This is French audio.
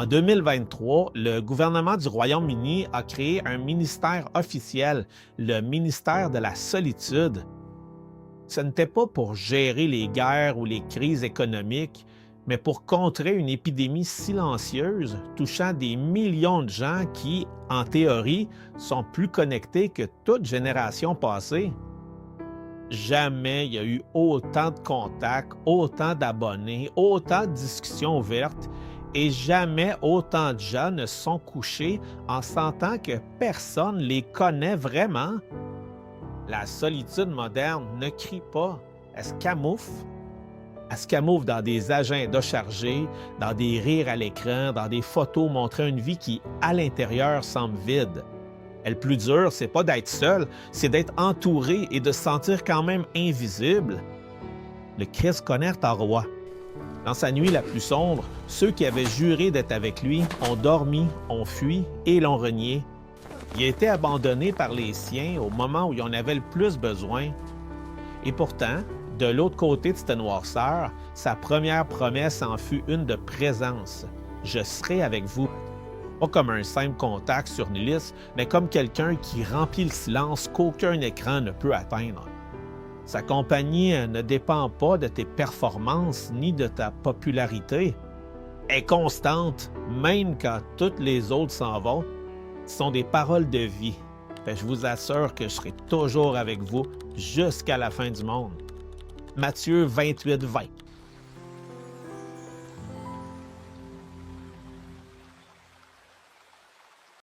En 2023, le gouvernement du Royaume-Uni a créé un ministère officiel, le ministère de la Solitude. Ce n'était pas pour gérer les guerres ou les crises économiques, mais pour contrer une épidémie silencieuse touchant des millions de gens qui, en théorie, sont plus connectés que toute génération passée. Jamais il y a eu autant de contacts, autant d'abonnés, autant de discussions ouvertes et jamais autant de gens ne sont couchés en sentant que personne les connaît vraiment. La solitude moderne ne crie pas, elle se camoufle. Elle se camoufle dans des agendas chargés, dans des rires à l'écran, dans des photos montrant une vie qui, à l'intérieur, semble vide. Et le plus dur, c'est pas d'être seul, c'est d'être entouré et de se sentir quand même invisible. Le Christ connaît en roi. Dans sa nuit la plus sombre, ceux qui avaient juré d'être avec lui ont dormi, ont fui et l'ont renié. Il a été abandonné par les siens au moment où il en avait le plus besoin. Et pourtant, de l'autre côté de cette noirceur, sa première promesse en fut une de présence. « Je serai avec vous ». Pas comme un simple contact sur une liste, mais comme quelqu'un qui remplit le silence qu'aucun écran ne peut atteindre. Sa compagnie ne dépend pas de tes performances ni de ta popularité. Elle est constante, même quand toutes les autres s'en vont. Ce sont des paroles de vie. Je vous assure que je serai toujours avec vous jusqu'à la fin du monde. Matthieu 28, 20.